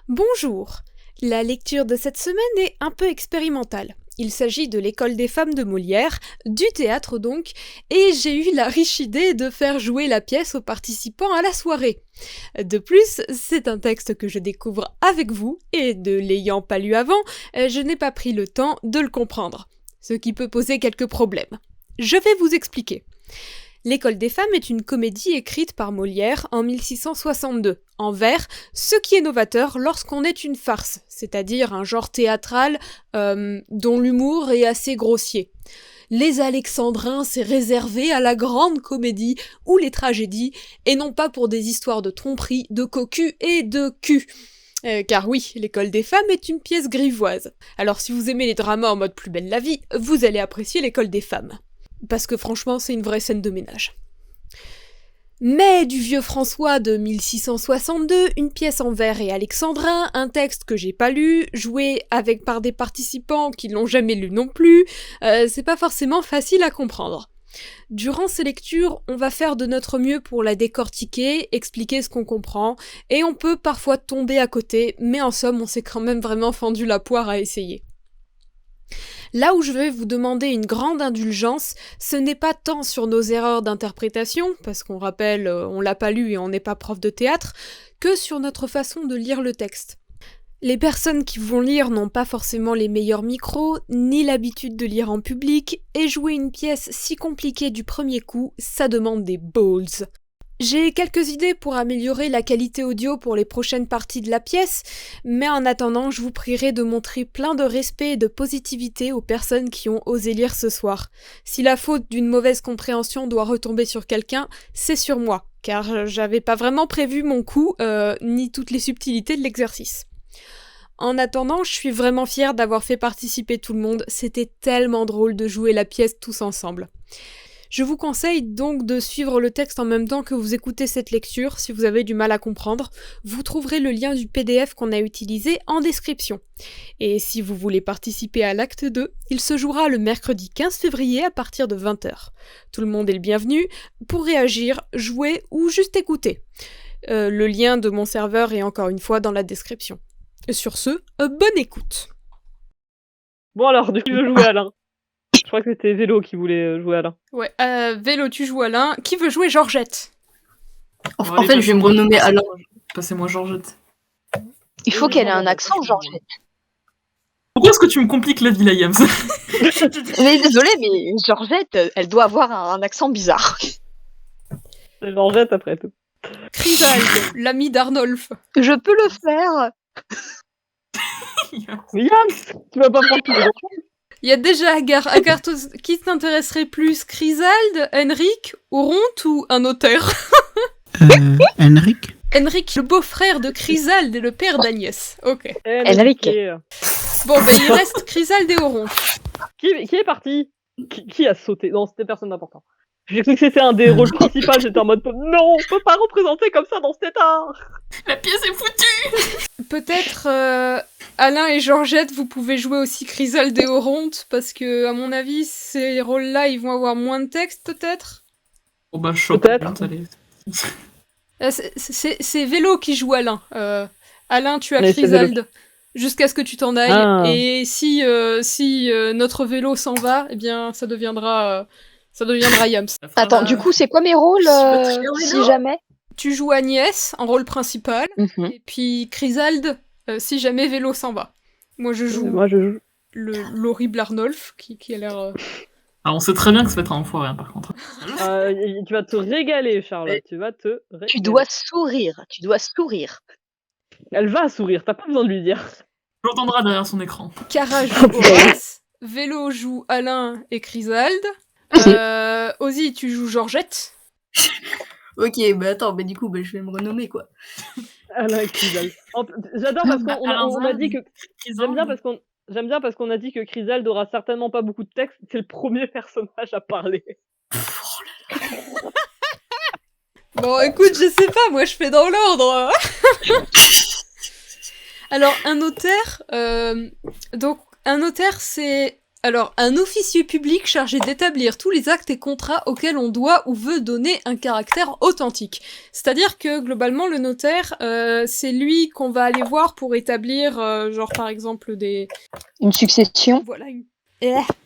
Bonjour. La lecture de cette semaine est un peu expérimentale. Il s'agit de l'École des femmes de Molière, du théâtre donc, et j'ai eu la riche idée de faire jouer la pièce aux participants à la soirée. De plus, c'est un texte que je découvre avec vous, et ne l'ayant pas lu avant, je n'ai pas pris le temps de le comprendre, ce qui peut poser quelques problèmes. Je vais vous expliquer. L'École des femmes est une comédie écrite par Molière en 1662, en vers, ce qui est novateur lorsqu'on est une farce, c'est-à-dire un genre théâtral dont l'humour est assez grossier. Les alexandrins, c'est réservé à la grande comédie ou les tragédies, et non pas pour des histoires de tromperie, de cocu et de cul. Car oui, l'École des femmes est une pièce grivoise. Alors si vous aimez les dramas en mode Plus belle la vie, vous allez apprécier l'École des femmes. Parce que franchement, c'est une vraie scène de ménage. Mais du vieux François de 1662, une pièce en vers et alexandrin, un texte que j'ai pas lu, joué par des participants qui l'ont jamais lu non plus, c'est pas forcément facile à comprendre. Durant ces lectures, on va faire de notre mieux pour la décortiquer, expliquer ce qu'on comprend, et on peut parfois tomber à côté, mais en somme, on s'est quand même vraiment fendu la poire à essayer. Là où je vais vous demander une grande indulgence, ce n'est pas tant sur nos erreurs d'interprétation, parce qu'on rappelle, on l'a pas lu et on n'est pas prof de théâtre, que sur notre façon de lire le texte. Les personnes qui vont lire n'ont pas forcément les meilleurs micros, ni l'habitude de lire en public, et jouer une pièce si compliquée du premier coup, ça demande des balls. J'ai quelques idées pour améliorer la qualité audio pour les prochaines parties de la pièce, mais en attendant, je vous prierai de montrer plein de respect et de positivité aux personnes qui ont osé lire ce soir. Si la faute d'une mauvaise compréhension doit retomber sur quelqu'un, c'est sur moi, car j'avais pas vraiment prévu mon coup, ni toutes les subtilités de l'exercice. En attendant, je suis vraiment fière d'avoir fait participer tout le monde, c'était tellement drôle de jouer la pièce tous ensemble. Je vous conseille donc de suivre le texte en même temps que vous écoutez cette lecture si vous avez du mal à comprendre. Vous trouverez le lien du PDF qu'on a utilisé en description. Et si vous voulez participer à l'acte 2, il se jouera le mercredi 15 février à partir de 20h. Tout le monde est le bienvenu pour réagir, jouer ou juste écouter. Le lien de mon serveur est encore une fois dans la description. Sur ce, bonne écoute. Bon alors, qui veut jouer Alain? Je crois que c'était Vélo qui voulait jouer Alain. Ouais, Vélo, tu joues Alain. Qui veut jouer Georgette? En fait, je vais me renommer Alain. Passez-moi Georgette. Il faut qu'elle ait un accent, Georgette. Pourquoi est-ce que tu me compliques la vie, Yams? Mais désolée, mais Georgette, elle doit avoir un accent bizarre. C'est Georgette après tout. Chrysalde, l'ami d'Arnolphe. Je peux le faire. Mais Yams, tu vas pas prendre tout le temps. Il y a déjà Agarthos. Qui t'intéresserait plus, Chrysalde, Henrik, Oronte ou un auteur? Henrik. Henrik, le beau-frère de Chrysalde et le père d'Agnès. Ok. Henrik. Bon, ben il reste Chrysalde et Oronte. Qui est parti? Qui a sauté? Non, c'était personne d'important. J'ai cru que c'était un des rôles principaux, j'étais en mode non, on peut pas représenter comme ça dans cet état. La pièce est foutue. Peut-être Alain et Georgette, vous pouvez jouer aussi Chrysalde et Oronte, parce que, à mon avis, ces rôles-là, ils vont avoir moins de texte, peut-être. Oh bah, choc. Peut-être. C'est Vélo qui joue Alain. Alain, tu as Mais c'est Chrysalde. Jusqu'à ce que tu t'en ailles. Ah. Et si notre Vélo s'en va, eh bien, ça deviendra Yams. Attends, du coup, c'est quoi mes rôles, si jamais? Tu joues Agnès, en rôle principal, Mhm. et puis Chrysalde, si jamais Vélo s'en va. Moi, je joue l'horrible Arnolphe, qui a l'air... Alors, on sait très bien que ça va être un enfoiré, hein, par contre. Tu vas te régaler, Charlotte. Tu vas te régaler. Tu dois sourire. Elle va sourire, t'as pas besoin de lui dire. Tu l'entendras derrière son écran. Cara joue Horace, Vélo joue Alain et Chrysalde, Ozzy, tu joues Georgette. Ok, bah attends, du coup, je vais me renommer, quoi. Alain et Chrysalde. J'adore parce qu'on a dit que... J'aime bien parce qu'on a dit que Chrysalde aura certainement pas beaucoup de texte. C'est le premier personnage à parler. Bon, écoute, je sais pas, moi je fais dans l'ordre. Alors, un auteur, c'est Alors, un officier public chargé d'établir tous les actes et contrats auxquels on doit ou veut donner un caractère authentique. C'est-à-dire que, globalement, le notaire, c'est lui qu'on va aller voir pour établir, genre, par exemple, Une succession. Voilà,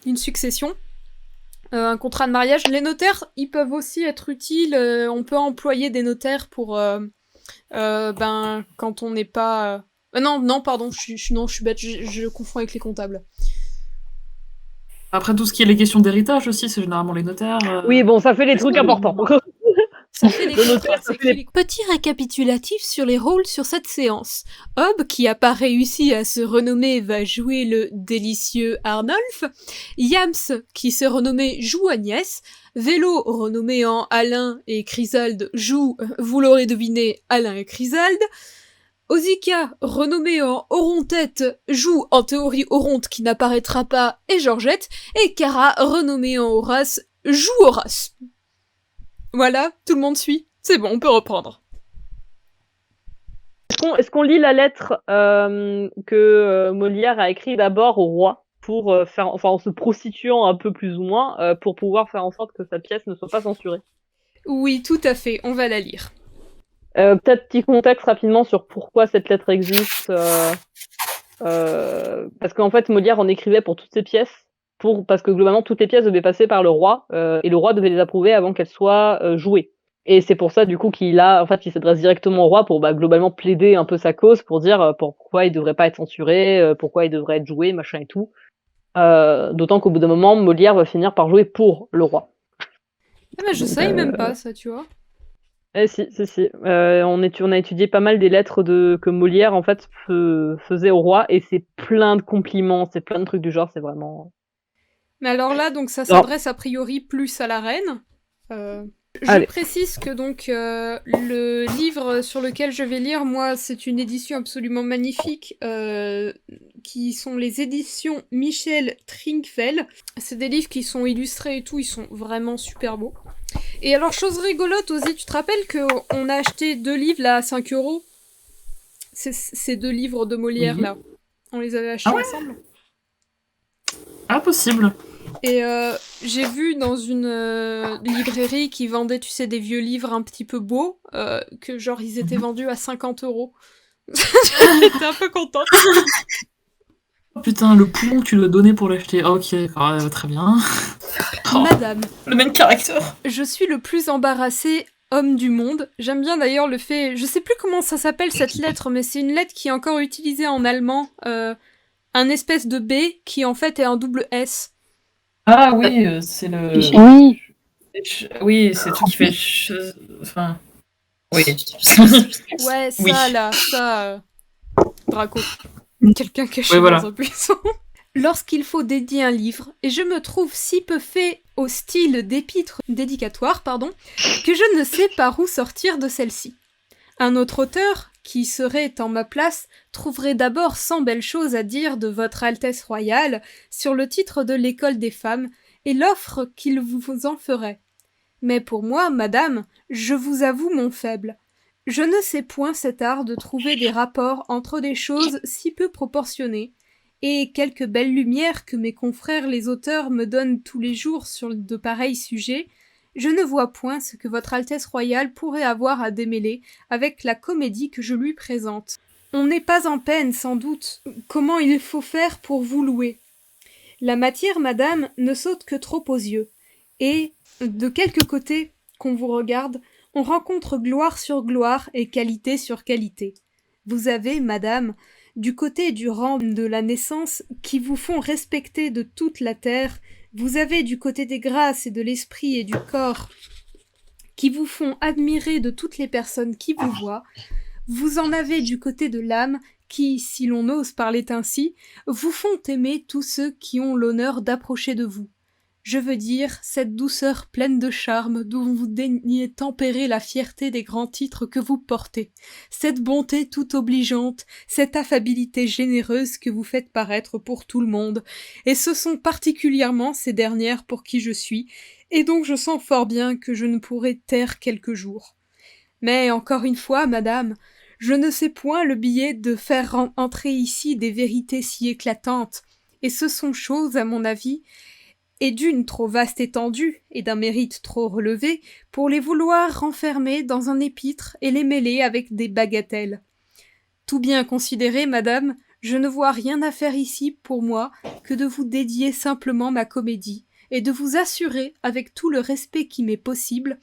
une succession. Un contrat de mariage. Les notaires, ils peuvent aussi être utiles. On peut employer des notaires pour, quand on n'est pas... non, pardon, je suis bête, je confonds avec les comptables. Après, tout ce qui est les questions d'héritage aussi, c'est généralement les notaires. Oui, bon, ça fait les trucs importants. Ça fait les Le notaire, ça fait les- Petit récapitulatif sur les rôles sur cette séance. Hob, qui a pas réussi à se renommer, va jouer le délicieux Arnolphe. Yams, qui s'est renommé, joue Agnès. Vélo, renommé en Alain et Chrysalde, joue, vous l'aurez deviné, Alain et Chrysalde. Ozika, renommée en Oronte, joue en théorie Oronte qui n'apparaîtra pas et Georgette. Et Cara, renommée en Horace, joue Horace. Voilà, tout le monde suit. C'est bon, on peut reprendre. Est-ce qu'on lit la lettre que Molière a écrite d'abord au roi pour faire, enfin en se prostituant un peu plus ou moins, pour pouvoir faire en sorte que sa pièce ne soit pas censurée? Oui, tout à fait, on va la lire. Peut-être petit contexte rapidement sur pourquoi cette lettre existe. Parce qu'en fait, Molière en écrivait pour toutes ses pièces, parce que globalement, toutes les pièces devaient passer par le roi, et le roi devait les approuver avant qu'elles soient jouées. Et c'est pour ça, du coup, qu'il s'adresse directement au roi pour globalement plaider un peu sa cause, pour dire pourquoi il devrait pas être censuré, pourquoi il devrait être joué, machin et tout. D'autant qu'au bout d'un moment, Molière va finir par jouer pour le roi. Ah bah je savais même pas ça, tu vois. Si. On a étudié pas mal des lettres que Molière en fait faisait au roi, et c'est plein de compliments, c'est plein de trucs du genre, c'est vraiment. Mais alors là, donc ça s'adresse a priori plus à la reine. Je précise que donc le livre sur lequel je vais lire, moi, c'est une édition absolument magnifique, qui sont les éditions Michel Trinkfell. C'est des livres qui sont illustrés et tout, ils sont vraiment super beaux. Et alors, chose rigolote aussi, tu te rappelles qu'on a acheté 2 livres là à 5€? Ces 2 livres de Molière là. On les avait achetés ensemble. Ah, possible. Et j'ai vu dans une librairie qui vendait, tu sais, des vieux livres un petit peu beaux, que genre ils étaient vendus à 50€. J'étais un peu contente. Oh putain, le poumon que tu dois donner pour l'acheter. Ah, ok, très bien. Madame. Le même caractère. Je suis le plus embarrassé homme du monde. J'aime bien d'ailleurs le fait... Je sais plus comment ça s'appelle cette lettre, mais c'est une lettre qui est encore utilisée en allemand. Un espèce de B qui en fait est un double S. Ah oui, c'est le... Oui. Oui, c'est tout qui fait... Enfin... Oui. Ouais, ça Oui. là, ça... Draco. Quelqu'un caché Ouais, voilà. dans un buisson. Lorsqu'il faut dédier un livre, et je me trouve si peu fait au style d'épître dédicatoire, que je ne sais par où sortir de celle-ci. Un autre auteur, qui serait en ma place, trouverait d'abord 100 belles choses à dire de votre Altesse royale sur le titre de l'école des femmes et l'offre qu'il vous en ferait. Mais pour moi, madame, je vous avoue mon faible. Je ne sais point cet art de trouver des rapports entre des choses si peu proportionnées, et quelques belles lumières que mes confrères les auteurs me donnent tous les jours sur de pareils sujets, je ne vois point ce que votre Altesse royale pourrait avoir à démêler avec la comédie que je lui présente. On n'est pas en peine, sans doute, comment il faut faire pour vous louer. La matière, madame, ne saute que trop aux yeux, et, de quelque côté qu'on vous regarde, on rencontre gloire sur gloire et qualité sur qualité. Vous avez, madame, du côté du rang de la naissance qui vous font respecter de toute la terre, vous avez du côté des grâces et de l'esprit et du corps qui vous font admirer de toutes les personnes qui vous voient, vous en avez du côté de l'âme qui, si l'on ose parler ainsi, vous font aimer tous ceux qui ont l'honneur d'approcher de vous. Je veux dire, cette douceur pleine de charme dont vous daignez tempérer la fierté des grands titres que vous portez, cette bonté toute obligeante, cette affabilité généreuse que vous faites paraître pour tout le monde, et ce sont particulièrement ces dernières pour qui je suis, et donc je sens fort bien que je ne pourrai taire quelques jours. Mais encore une fois, madame, je ne sais point le billet de faire entrer ici des vérités si éclatantes, Et ce sont choses, à mon avis, et d'une trop vaste étendue et d'un mérite trop relevé pour les vouloir renfermer dans un épître et les mêler avec des bagatelles. Tout bien considéré, madame, je ne vois rien à faire ici pour moi que de vous dédier simplement ma comédie et de vous assurer, avec tout le respect qui m'est possible,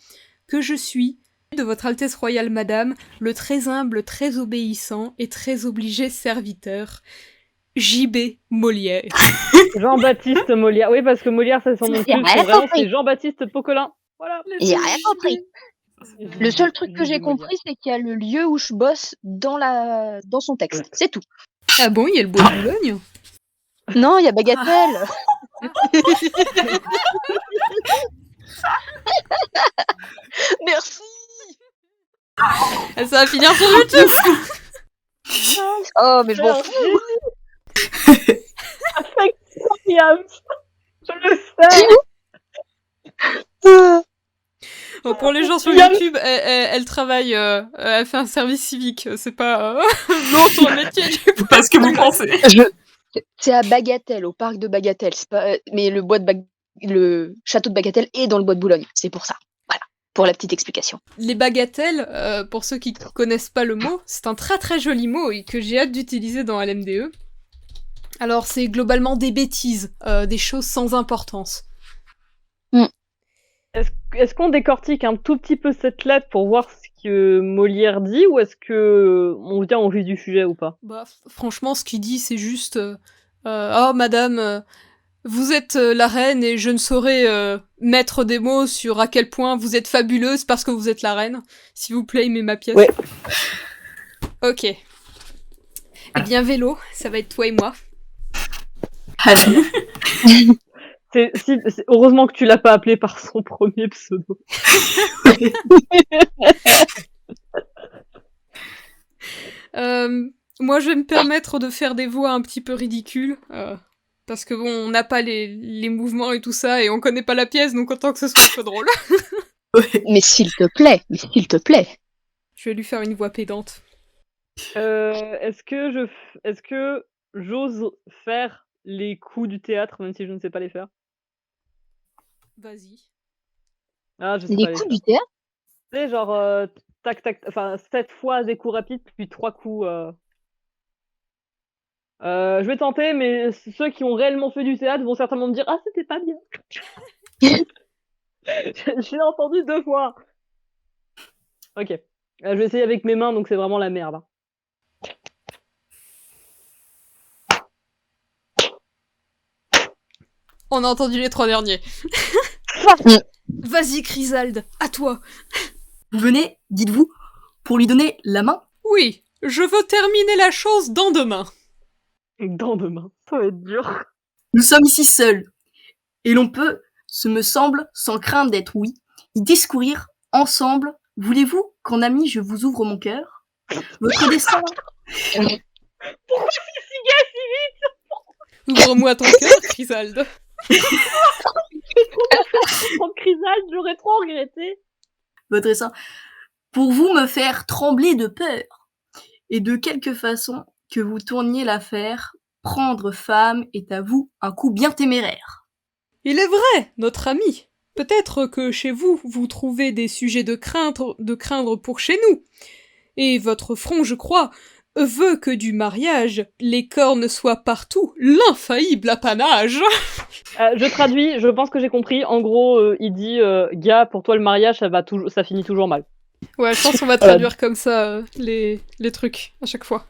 que je suis, de votre Altesse royale madame, le très humble, très obéissant et très obligé serviteur, J.B. Molière. Jean-Baptiste Molière. Oui, parce que Molière, c'est son nom de J'ai plus. rien Son vrai nom, compris. c'est Jean-Baptiste Poquelin. Voilà. J'ai rien compris. Le seul truc que j'ai J.B. Molière. compris, c'est qu'il y a le lieu où je bosse dans son texte. C'est tout. Ah bon, il y a le bois de Boulogne? Non, il y a Bagatelle. Merci. Ça va finir sur YouTube. Oh, mais je m'en fous. Incroyable. Je le sais. Bon, pour les gens sur Yann. YouTube, elle travaille, elle fait un service civique. C'est pas non son métier du coup. Pas ce que vous pensez. C'est à Bagatelle, au parc de Bagatelle. C'est pas... Mais le château de Bagatelle est dans le bois de Boulogne. C'est pour ça. Voilà. Pour la petite explication. Les bagatelles, pour ceux qui connaissent pas le mot, c'est un très très joli mot et que j'ai hâte d'utiliser dans LMDE. Alors c'est globalement des bêtises, des choses sans importance. Est-ce qu'on décortique un tout petit peu cette lettre pour voir ce que Molière dit, ou est-ce que on vient au vif du sujet ou pas? Bah, franchement, ce qu'il dit, c'est juste oh, madame, vous êtes la reine et je ne saurais mettre des mots sur à quel point vous êtes fabuleuse parce que vous êtes la reine. S'il vous plaît, aimez ma pièce. Ouais. Ok. Eh bien, Vélo, ça va être toi et moi. Alors, Heureusement que tu l'as pas appelé par son premier pseudo. Moi, je vais me permettre de faire des voix un petit peu ridicules. Parce que bon, on n'a pas les mouvements et tout ça, et on connaît pas la pièce, donc autant que ce soit un peu drôle. Mais s'il te plaît, Je vais lui faire une voix pédante. Est-ce que j'ose faire les coups du théâtre, même si je ne sais pas les faire? Vas-y. Ah, je sais Les pas les coups faire. du théâtre. Tu sais, genre, tac, tac, enfin, 7 fois des coups rapides, puis 3 coups. Je vais tenter, mais ceux qui ont réellement fait du théâtre vont certainement me dire: ah, c'était pas bien. Je l'ai entendu 2 fois. Ok. Je vais essayer avec mes mains, donc c'est vraiment la merde. On a entendu les 3 derniers. Vas-y, Chrysalde, à toi. vous venez, dites-vous, pour lui donner la main? Oui, je veux terminer la chose dans 2 mains. Dans 2 mains. Ça va être dur. Nous sommes ici seuls, et l'on peut, ce me semble, sans crainte d'être oui, y discourir ensemble. Voulez-vous qu'en ami je vous ouvre mon cœur? Votre dessein, Ouvre-moi ton cœur, Chrysalde. En Chrysalde, j'aurais trop regretté. votre dessein, pour vous me faire trembler de peur, et de quelque façon que vous tourniez l'affaire, prendre femme est à vous un coup bien téméraire. Il est vrai, notre ami. Peut-être que chez vous, vous trouvez des sujets de craindre pour chez nous. Et votre front, je crois, veut que du mariage, les cornes soient partout, l'infaillible apanage. Je traduis, je pense que j'ai compris. En gros, il dit gars, pour toi le mariage, ça finit toujours mal. Ouais, je pense qu'on va traduire comme ça les trucs à chaque fois.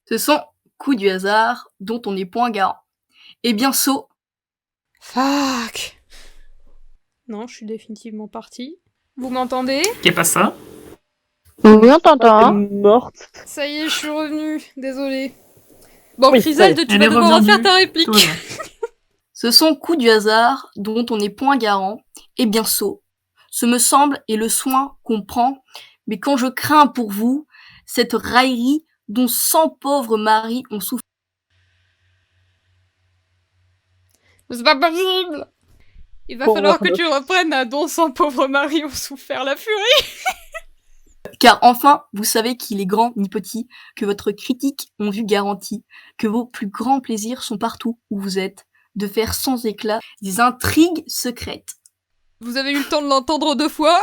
Ce sont coups du hasard dont on n'est point garant. Eh bien, sot, Fuck. Non, je suis définitivement partie. Vous m'entendez? Qu'est pas ça? Oui, on t'entend. Morte. Ça y est, je suis revenue. Désolée. Bon, Oui, Chrysalde, ouais. tu Elle vas est devoir refaire revenue. ta réplique. Tout va bien. ce sont coups du hasard dont on n'est point garant. Eh bien, sot, ce me semble est le soin qu'on prend, mais quand je crains pour vous, cette raillerie dont 100 pauvres maris ont souffert. C'est pas possible. Il va Pauvre falloir que meuf. tu reprennes à dont sans pauvre mari ont souffert la furie. Car enfin, vous savez qu'il est grand ni petit, que votre critique ont vu garantie, que vos plus grands plaisirs sont partout où vous êtes, de faire sans éclat des intrigues secrètes. Vous avez eu le temps de l'entendre 2 fois.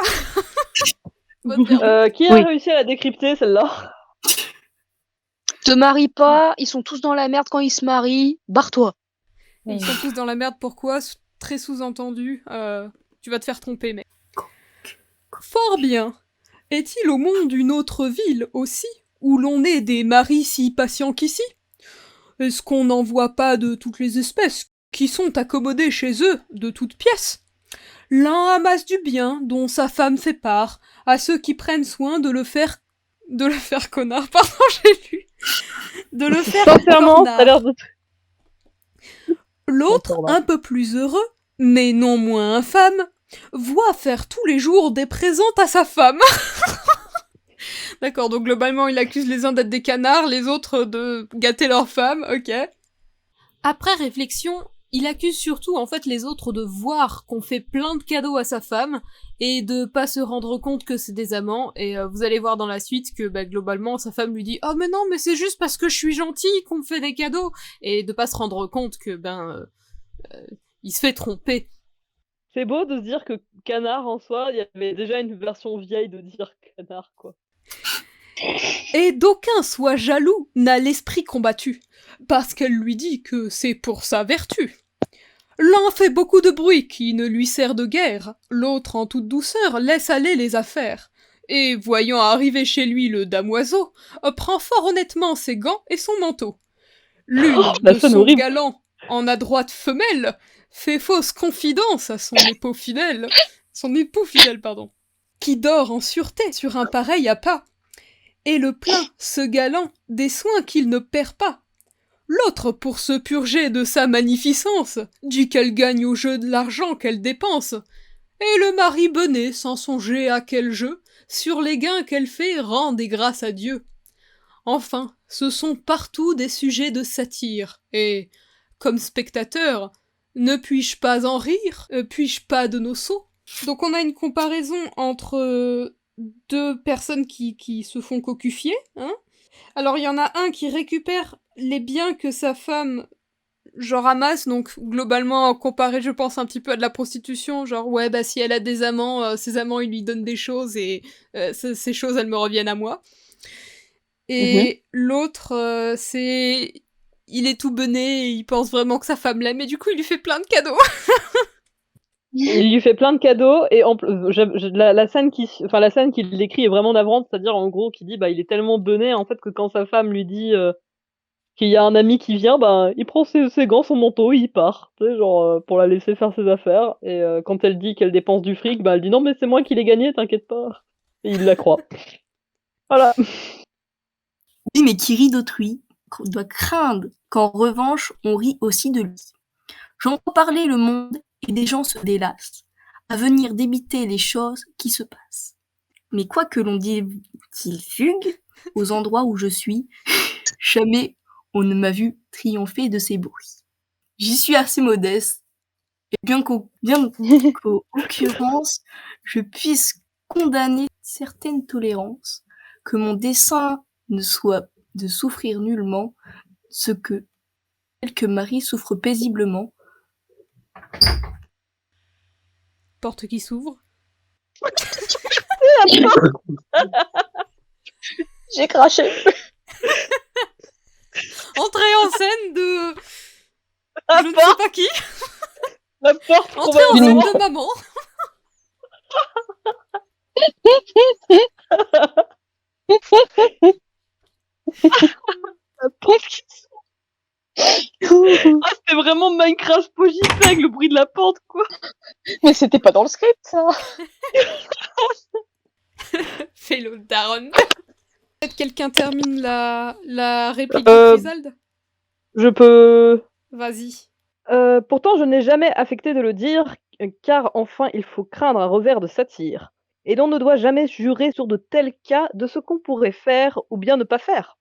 Bonne période. Qui a Oui. réussi à la décrypter, celle-là? Te marie pas, ils sont tous dans la merde quand ils se marient, barre-toi. Ils sont tous dans la merde, pourquoi? Très sous-entendu. Tu vas te faire tromper, mec. Fort bien. Est-il au monde une autre ville aussi, où l'on est des maris si patients qu'ici? Est-ce qu'on n'en voit pas de toutes les espèces, qui sont accommodées chez eux de toutes pièces? L'un amasse du bien, dont sa femme fait part, à ceux qui prennent soin de le faire connard, pardon, j'ai lu. De le faire Sincèrement, ça a l'air cornard. de... L'autre, Encore là. un peu plus heureux, mais non moins infâme, voit faire tous les jours des présents à sa femme. D'accord, donc globalement, il accuse les uns d'être des canards, les autres de gâter leur femme, ok. Après réflexion, il accuse surtout en fait les autres de voir qu'on fait plein de cadeaux à sa femme et de pas se rendre compte que c'est des amants, et vous allez voir dans la suite que globalement sa femme lui dit « Oh mais non, mais c'est juste parce que je suis gentille qu'on me fait des cadeaux !» et de pas se rendre compte que il se fait tromper. C'est beau de se dire que canard en soi, il y avait déjà une version vieille de dire canard, quoi. Et d'aucun soit jaloux n'a l'esprit combattu, parce qu'elle lui dit que c'est pour sa vertu. L'un fait beaucoup de bruit qui ne lui sert de guerre, l'autre en toute douceur laisse aller les affaires, et voyant arriver chez lui le damoiseau, prend fort honnêtement ses gants et son manteau. L'une la de scène son horrible. galant, en adroite femelle, fait fausse confidence à son époux fidèle, qui dort en sûreté sur un pareil appât, et le plaint, ce galant, des soins qu'il ne perd pas. L'autre pour se purger de sa magnificence, dit qu'elle gagne au jeu de l'argent qu'elle dépense, et le mari benet, sans songer à quel jeu, sur les gains qu'elle fait, rend des grâces à Dieu. Enfin, ce sont partout des sujets de satire, et, comme spectateur, ne puis-je pas en rire, puis-je pas de nos sots? Donc on a une comparaison entre deux personnes qui se font cocufier, hein. Alors il y en a un qui récupère les biens que sa femme genre ramasse, donc globalement comparé je pense un petit peu à de la prostitution, genre ouais si elle a des amants, ses amants ils lui donnent des choses et ces choses elles me reviennent à moi. Et l'autre il est tout bené et il pense vraiment que sa femme l'aime et du coup il lui fait plein de cadeaux. Il lui fait plein de cadeaux et la scène qu'il décrit est vraiment navrante, c'est-à-dire en gros qu'il dit il est tellement bené en fait que quand sa femme lui dit qu'il y a un ami qui vient, il prend ses gants, son manteau, et il part, tu sais, genre pour la laisser faire ses affaires. Et quand elle dit qu'elle dépense du fric, elle dit non mais c'est moi qui l'ai gagné, t'inquiète pas. Et il la croit. Voilà. Oui, mais qui rit d'autrui doit craindre qu'en revanche on rit aussi de lui. J'entends parler le monde et des gens se délassent à venir débiter les choses qui se passent. Mais quoi que l'on dit-il fugue aux endroits où je suis, jamais on ne m'a vu triompher de ces bruits. J'y suis assez modeste, et bien qu'aux occurrences, je puisse condamner certaines tolérances, que mon dessein ne soit de souffrir nullement ce que quelques maris souffrent paisiblement. Porte qui s'ouvre. J'ai craché. Entrée en scène de... je ne sais pas qui. La porte Entrée en scène de maman. c'était vraiment Minecraft Pogifé avec le bruit de la porte, quoi. Mais c'était pas dans le script, ça. Fais-le, Daron. Peut-être quelqu'un termine la réplique de Chrysald. Je peux... Vas-y. Pourtant, je n'ai jamais affecté de le dire, car enfin, il faut craindre un revers de satire. Et l'on ne doit jamais jurer sur de tels cas de ce qu'on pourrait faire ou bien ne pas faire.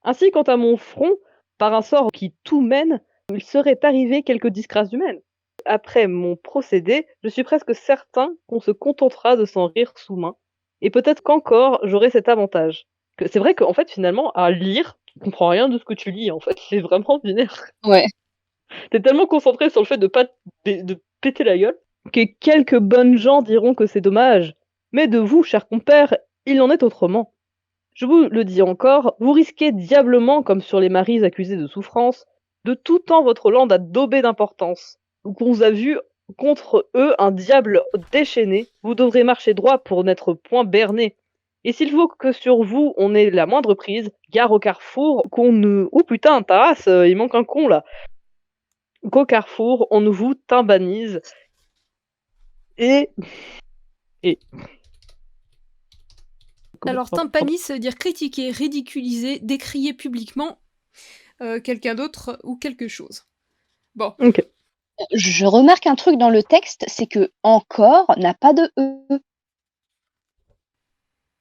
Ainsi, quant à mon front, par un sort qui tout mène, il serait arrivé quelques disgrâces humaines. Après mon procédé, je suis presque certain qu'on se contentera de s'en rire sous main. Et peut-être qu'encore, j'aurai cet avantage. Que c'est vrai qu'en fait, finalement, à lire, tu comprends rien de ce que tu lis, en fait. C'est vraiment binaire. Ouais. Tu tellement concentré sur le fait de pas de péter la gueule, que quelques bonnes gens diront que c'est dommage. Mais de vous, chers compères, il en est autrement. Je vous le dis encore, vous risquez diablement, comme sur les maris accusés de souffrance, de tout temps votre lande à daubé d'importance, ou qu'on vous a vu contre eux un diable déchaîné, vous devrez marcher droit pour n'être point berné. Et s'il faut que sur vous on ait la moindre prise, gare au carrefour, qu'on ne... Oh putain, Taras, il manque un con là. Qu'au carrefour, on vous timbanise. Et... Alors, tympanie, ça veut dire critiquer, ridiculiser, décrier publiquement quelqu'un d'autre ou quelque chose. Bon. Ok. Je remarque un truc dans le texte, c'est que encore n'a pas de E.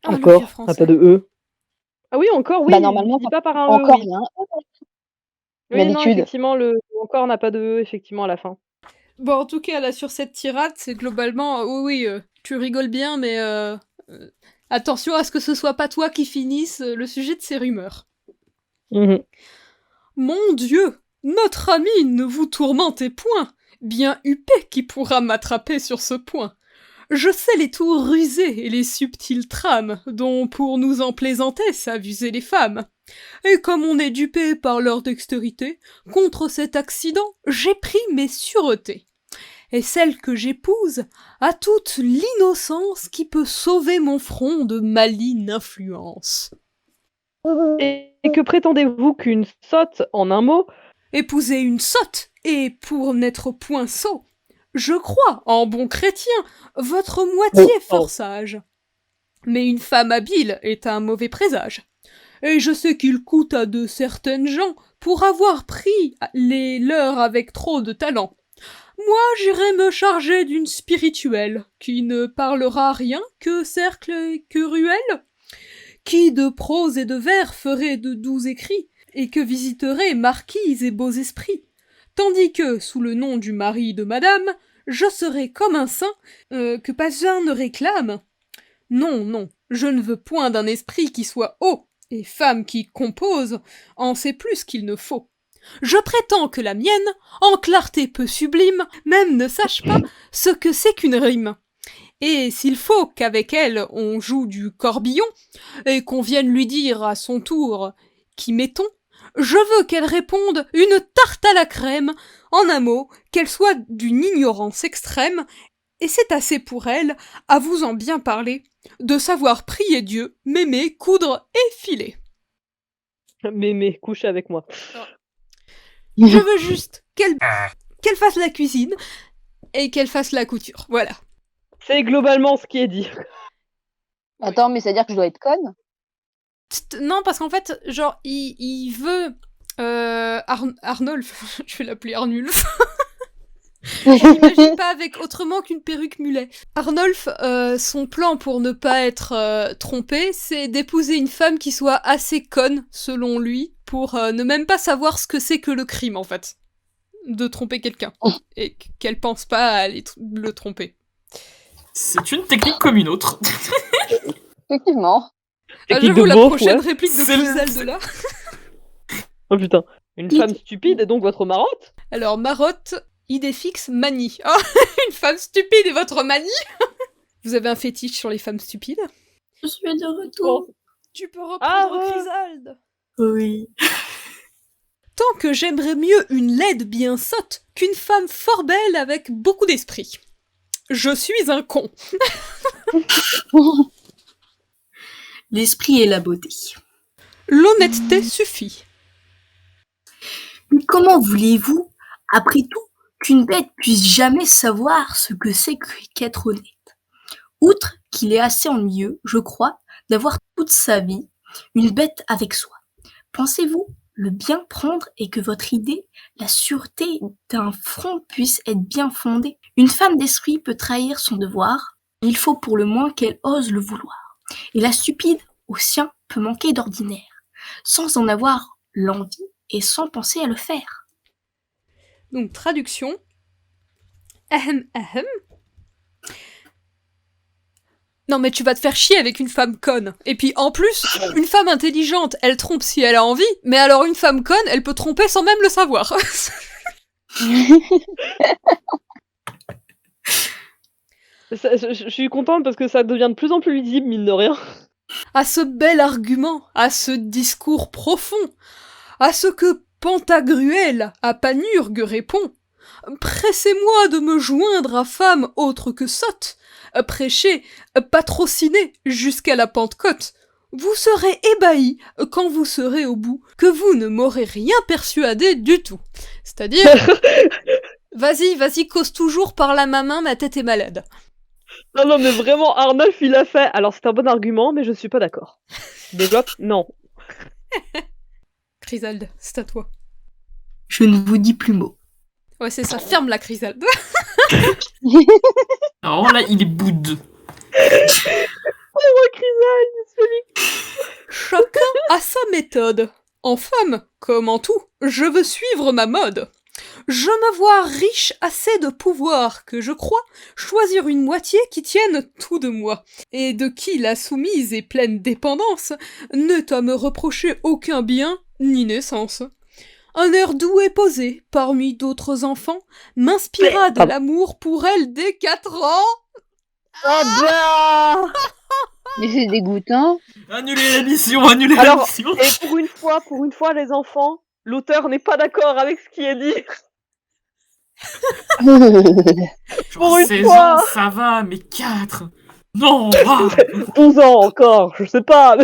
Ah, le Encore, vieux français. n'a pas de E. Ah oui, encore, oui, Bah, normalement, il dit pas par un encore, E, il oui. y a un E. Oui, non, D'habitude. effectivement, le encore n'a pas de E, effectivement, à la fin. Bon, en tout cas, là, sur cette tirade, c'est globalement, oui, tu rigoles bien, mais attention à ce que ce soit pas toi qui finisse le sujet de ces rumeurs. Mhm. Mon Dieu, notre ami, ne vous tourmentez point. Bien huppé qui pourra m'attraper sur ce point. Je sais les tours rusés et les subtiles trames, dont pour nous en plaisanter s'avusaient les femmes. Et comme on est dupé par leur dextérité, contre cet accident, j'ai pris mes sûretés. Et celle que j'épouse a toute l'innocence qui peut sauver mon front de maligne influence. Et que prétendez-vous qu'une sotte, en un mot, Épouser une sotte, et pour n'être point sot, je crois, en bon chrétien, votre moitié fort sage. Mais une femme habile est un mauvais présage. Et je sais qu'il coûte à de certaines gens pour avoir pris les leurs avec trop de talent. Moi, j'irai me charger d'une spirituelle, qui ne parlera rien que cercle et que ruelle, qui de prose et de vers ferait de doux écrits, et que visiterait marquises et beaux esprits. Tandis que, sous le nom du mari de madame, je serai comme un saint, que pas un ne réclame. Non, non, je ne veux point d'un esprit qui soit haut, et femme qui compose en sait plus qu'il ne faut. Je prétends que la mienne, en clarté peu sublime, même ne sache pas ce que c'est qu'une rime. Et s'il faut qu'avec elle on joue du corbillon, et qu'on vienne lui dire à son tour qui mettons, je veux qu'elle réponde une tarte à la crème, en un mot, qu'elle soit d'une ignorance extrême, et c'est assez pour elle, à vous en bien parler, de savoir prier Dieu, m'aimer, coudre et filer. mais couchez avec moi. Je veux juste qu'elle fasse la cuisine et qu'elle fasse la couture, voilà. C'est globalement ce qui est dit. Attends, mais c'est-à-dire que je dois être conne? Non, parce qu'en fait, genre, il veut... Arnolphe, je vais l'appeler Arnulf. On n'imagine pas avec autrement qu'une perruque mulet. Arnolphe, son plan pour ne pas être trompé, c'est d'épouser une femme qui soit assez conne, selon lui, pour ne même pas savoir ce que c'est que le crime, en fait. De tromper quelqu'un. Et qu'elle pense pas à aller le tromper. C'est une technique comme une autre. Effectivement. J'avoue, la prochaine réplique de C'est Crisal de là. Oh putain. Une femme stupide est donc votre marotte? Alors, marotte, idée fixe, manie. Oh, une femme stupide est votre manie. Vous avez un fétiche sur les femmes stupides? Je suis de retour. Tu peux reprendre ouais. Chrysalde. Oui. Tant que j'aimerais mieux une laide bien sotte qu'une femme fort belle avec beaucoup d'esprit. Je suis un con. L'esprit et la beauté. L'honnêteté suffit. Mais comment voulez-vous, après tout, qu'une bête puisse jamais savoir ce que c'est qu'être honnête? Outre qu'il est assez ennuyeux, je crois, d'avoir toute sa vie une bête avec soi. Pensez-vous le bien prendre et que votre idée, la sûreté d'un front puisse être bien fondée? Une femme d'esprit peut trahir son devoir, il faut pour le moins qu'elle ose le vouloir. Et la stupide, au sien, peut manquer d'ordinaire, sans en avoir l'envie et sans penser à le faire. Donc, traduction. Ahem, ahem. Non mais tu vas te faire chier avec une femme conne. Et puis en plus, une femme intelligente, elle trompe si elle a envie, mais alors une femme conne, elle peut tromper sans même le savoir. Je suis contente parce que ça devient de plus en plus lisible, mine de rien. À ce bel argument, à ce discours profond, à ce que Pantagruel à Panurgue répond. Pressez-moi de me joindre à femme autre que sotte, prêcher, patrociner jusqu'à la Pentecôte. Vous serez ébahis quand vous serez au bout, que vous ne m'aurez rien persuadé du tout. C'est-à-dire, vas-y, cause toujours par la main, ma tête est malade. Non, mais vraiment, Arnulf, il a fait. Alors, c'est un bon argument, mais je suis pas d'accord. Développe? Non. Chrysalde, c'est à toi. Je ne vous dis plus mot. Ouais, c'est ça, ferme la Chrysalde. Alors là, il est boude. Chacun a sa méthode. En femme, comme en tout, je veux suivre ma mode. Je me vois riche assez de pouvoir que je crois choisir une moitié qui tienne tout de moi, et de qui la soumise et pleine dépendance n'est à me reprocher aucun bien ni naissance. Un air doux et posé, parmi d'autres enfants, m'inspira de l'amour pour elle dès 4 ans. Ah bah Mais c'est dégoûtant. Annulez l'émission, annulez Alors, l'émission. et pour une fois, les enfants, l'auteur n'est pas d'accord avec ce qui est dit. Genre une 16 fois. ans, ça va, mais 4 non, 12 ans encore, je sais pas.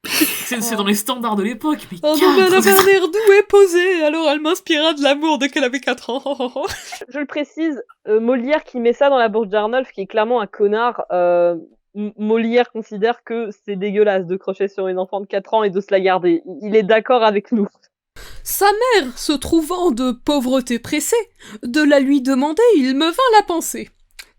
c'est dans les standards de l'époque, mais Oh non, mais elle 4 avait un air doux et posé, alors elle m'inspira de l'amour dès qu'elle avait 4 ans. Je le précise, Molière qui met ça dans la bouche d'Arnulf, qui est clairement un connard, Molière considère que c'est dégueulasse de crocher sur une enfant de 4 ans et de se la garder. Il est d'accord avec nous. Sa mère, se trouvant de pauvreté pressée, de la lui demander, il me vint la pensée.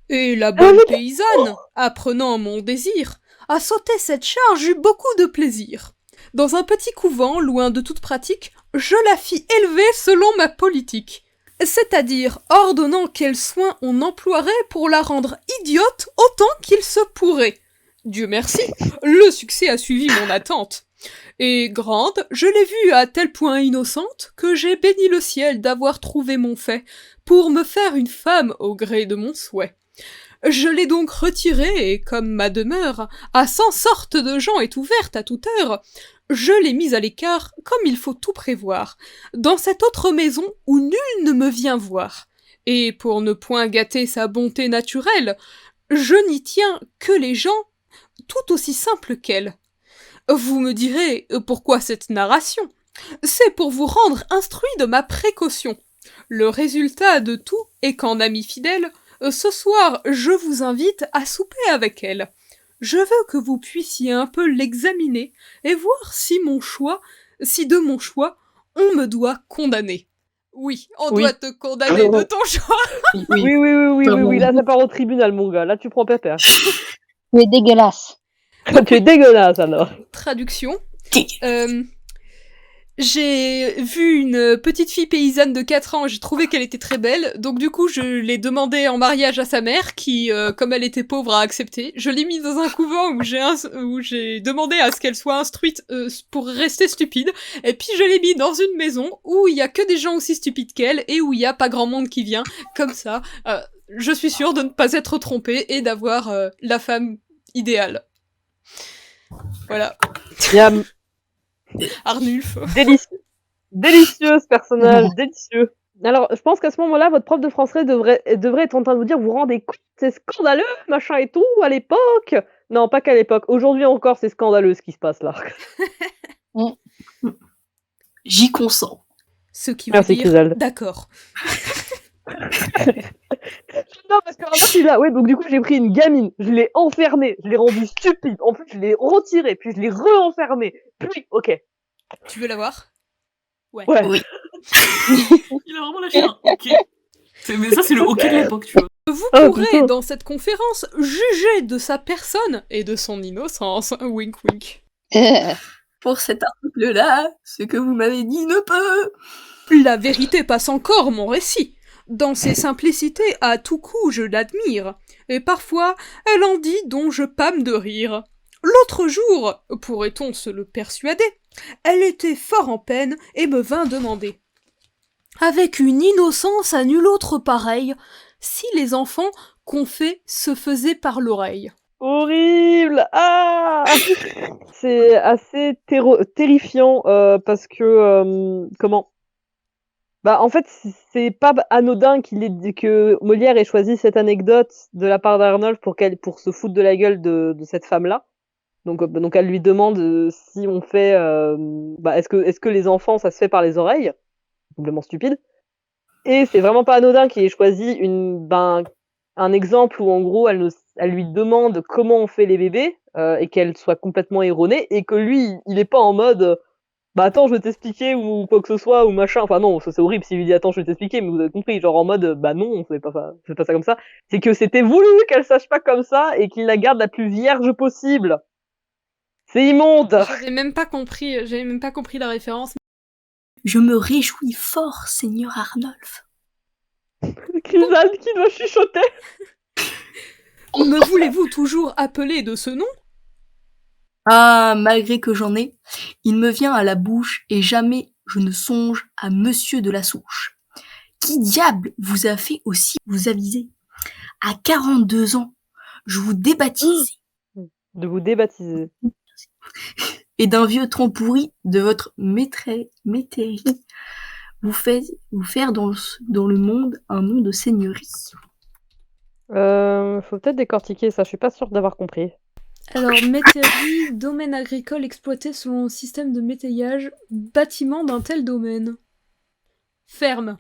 Et la bonne paysanne, apprenant mon désir, à sauter cette charge eut beaucoup de plaisir. Dans un petit couvent, loin de toute pratique, je la fis élever selon ma politique. C'est-à-dire ordonnant quels soins on emploierait pour la rendre idiote autant qu'il se pourrait. Dieu merci, le succès a suivi mon attente. Et grande, je l'ai vue à tel point innocente que j'ai béni le ciel d'avoir trouvé mon fait pour me faire une femme au gré de mon souhait. Je l'ai donc retirée et comme ma demeure à 100 sortes de gens est ouverte à toute heure, je l'ai mise à l'écart comme il faut tout prévoir, dans cette autre maison où nul ne me vient voir. Et pour ne point gâter sa bonté naturelle, je n'y tiens que les gens tout aussi simples qu'elle. Vous me direz, pourquoi cette narration? C'est pour vous rendre instruit de ma précaution. Le résultat de tout est qu'en ami fidèle, ce soir je vous invite à souper avec elle. Je veux que vous puissiez un peu l'examiner et voir si de mon choix, on me doit condamner. Oui, on doit te condamner de ton choix. Oui, là ça part au tribunal, mon gars. Là tu prends pépère. Tu es dégueulasse. Tu es dégueulasse, alors. Traduction. J'ai vu une petite fille paysanne de 4 ans, j'ai trouvé qu'elle était très belle, donc du coup je l'ai demandé en mariage à sa mère, qui, comme elle était pauvre, a accepté. Je l'ai mise dans un couvent où j'ai demandé à ce qu'elle soit instruite pour rester stupide, et puis je l'ai mis dans une maison où il y a que des gens aussi stupides qu'elle, et où il y a pas grand monde qui vient, comme ça. Je suis sûre de ne pas être trompée et d'avoir la femme idéale. Voilà. Arnulf. Délicieux ce personnage, délicieux. Alors, je pense qu'à ce moment-là, votre prof de français devrait être en train de vous dire, vous vous rendez compte, c'est scandaleux, machin et tout, à l'époque. Non, pas qu'à l'époque. Aujourd'hui encore, c'est scandaleux ce qui se passe là. J'y consens. Ce qui veut Merci, dire Chrysalde. d'accord. Non, parce que vraiment, il a... Ouais, donc du coup, j'ai pris une gamine, je l'ai enfermée, je l'ai rendue stupide, en plus, je l'ai retirée, puis je l'ai re-enfermée, puis, ok. Tu veux la voir? Ouais. Oui. Il a vraiment lâché un ok. Mais ça, c'est le ok de l'époque, tu vois. Vous Oh, pourrez, putain. dans cette conférence, juger de sa personne et de son innocence. Wink wink. Pour cet article-là, ce que vous m'avez dit ne peut. La vérité passe encore mon récit. Dans ses simplicités, à tout coup je l'admire, et parfois elle en dit dont je pâme de rire. L'autre jour, pourrait-on se le persuader, elle était fort en peine et me vint demander, avec une innocence à nul autre pareille, si les enfants qu'on fait se faisaient par l'oreille. Horrible! Ah! C'est assez terrifiant parce que comment? Bah en fait c'est pas anodin que Molière ait choisi cette anecdote de la part d'Arnolphe pour se foutre de la gueule de cette femme-là. Donc elle lui demande si on fait est-ce que les enfants ça se fait par les oreilles? Complètement stupide. Et c'est vraiment pas anodin qu'il ait choisi un exemple où en gros elle lui demande comment on fait les bébés et qu'elle soit complètement erronée et que lui il est pas en mode bah attends je vais t'expliquer ou quoi que ce soit ou machin, enfin non ça c'est horrible s'il lui dit attends je vais t'expliquer, mais vous avez compris, genre en mode bah non on fait pas ça comme ça, c'est que c'était voulu qu'elle sache pas comme ça et qu'il la garde la plus vierge possible. C'est immonde. J'avais même pas compris la référence. Je me réjouis fort, Seigneur Arnolphe. Chrysalde qui doit chuchoter. Me voulez-vous toujours appeler de ce nom? Ah, malgré que j'en ai, il me vient à la bouche et jamais je ne songe à Monsieur de la Souche. Qui diable vous a fait aussi vous aviser? À 42 ans, je vous débaptise. De vous débaptiser. Et d'un vieux tronc pourri de votre métairie, vous faire dans le monde un nom de seigneurie. Faut peut-être décortiquer ça, je suis pas sûre d'avoir compris. Alors, métairie, domaine agricole exploité selon le système de métayage, bâtiment d'un tel domaine. Ferme.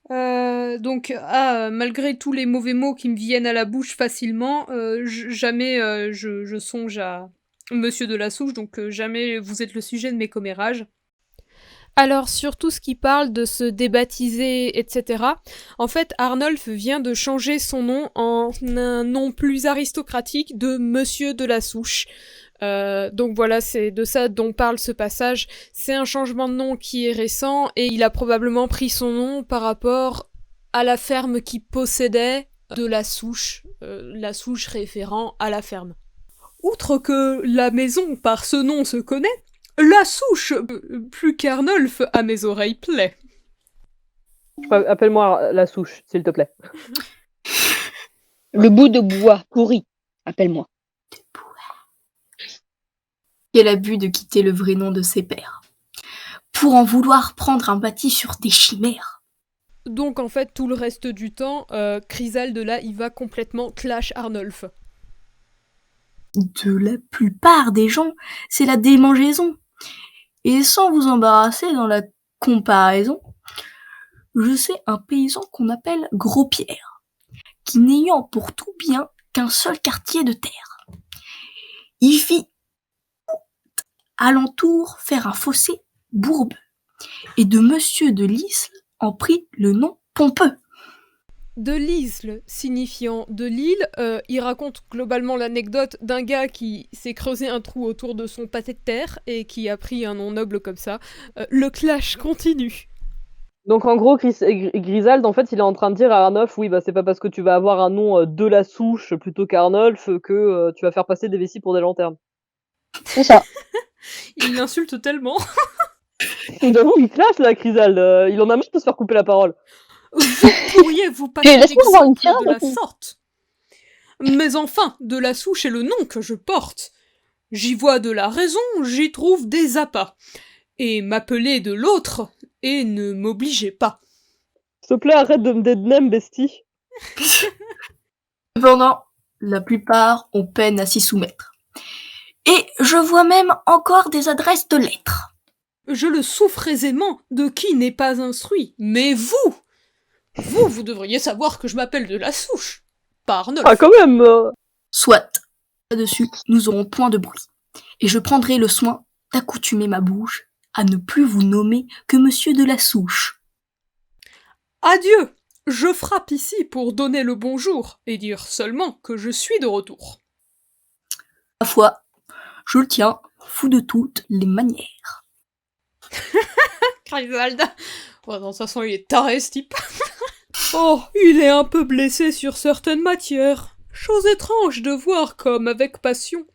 Malgré tous les mauvais mots qui me viennent à la bouche facilement, jamais je songe à Monsieur de la Souche, donc jamais vous êtes le sujet de mes commérages. Alors, sur tout ce qui parle de se débaptiser, etc., en fait, Arnolphe vient de changer son nom en un nom plus aristocratique de Monsieur de la Souche. Donc voilà, c'est de ça dont parle ce passage. C'est un changement de nom qui est récent, et il a probablement pris son nom par rapport à la ferme qui possédait de la Souche, la Souche référant à la ferme. Outre que la maison par ce nom se connaît, la Souche, plus qu'Arnolphe, à mes oreilles plaît. Appelle-moi la Souche, s'il te plaît. Le bout de bois pourri, appelle-moi. Quel abus de quitter le vrai nom de ses pères, pour en vouloir prendre un bâti sur des chimères. Donc en fait, tout le reste du temps, Chrysalde là, il va complètement clash Arnolphe. De la plupart des gens, c'est la démangeaison. Et sans vous embarrasser dans la comparaison, je sais un paysan qu'on appelle Gros-Pierre, qui n'ayant pour tout bien qu'un seul quartier de terre, il fit alentour faire un fossé bourbeux, et de Monsieur de l'Isle en prit le nom pompeux. De l'Isle, signifiant de l'île, il raconte globalement l'anecdote d'un gars qui s'est creusé un trou autour de son pâté de terre et qui a pris un nom noble comme ça. Le clash continue. Donc en gros, Chrysalde, en fait, il est en train de dire à Arnolphe, oui, bah c'est pas parce que tu vas avoir un nom de la Souche plutôt qu'Arnolphe que tu vas faire passer des vessies pour des lanternes. C'est ça. Il l'insulte tellement. J'avoue, il clash là, Chrysalde. Il en a marre de se faire couper la parole. Vous pourriez vous passer Laisse-moi avoir une d'exemple de la tienne, sorte. Mais enfin, de la Souche est le nom que je porte. J'y vois de la raison, j'y trouve des appâts. Et m'appeler de l'autre, et ne m'obligez pas. S'il te plaît, arrête de me dédnem, bestie. Cependant, la plupart ont peine à s'y soumettre. Et je vois même encore des adresses de lettres. Je le souffre aisément de qui n'est pas instruit, mais vous devriez savoir que je m'appelle de la Souche, pas Arnolphe. Ah, quand même Soit, là-dessus, nous aurons point de bruit. Et je prendrai le soin d'accoutumer ma bouche à ne plus vous nommer que Monsieur de la Souche. Adieu. Je frappe ici pour donner le bonjour et dire seulement que je suis de retour. Ma foi, je le tiens, fou de toutes les manières. Chrysalde. Oh non, de toute façon, il est taré, ce type. Oh, il est un peu blessé sur certaines matières. Chose étrange de voir comme, avec passion,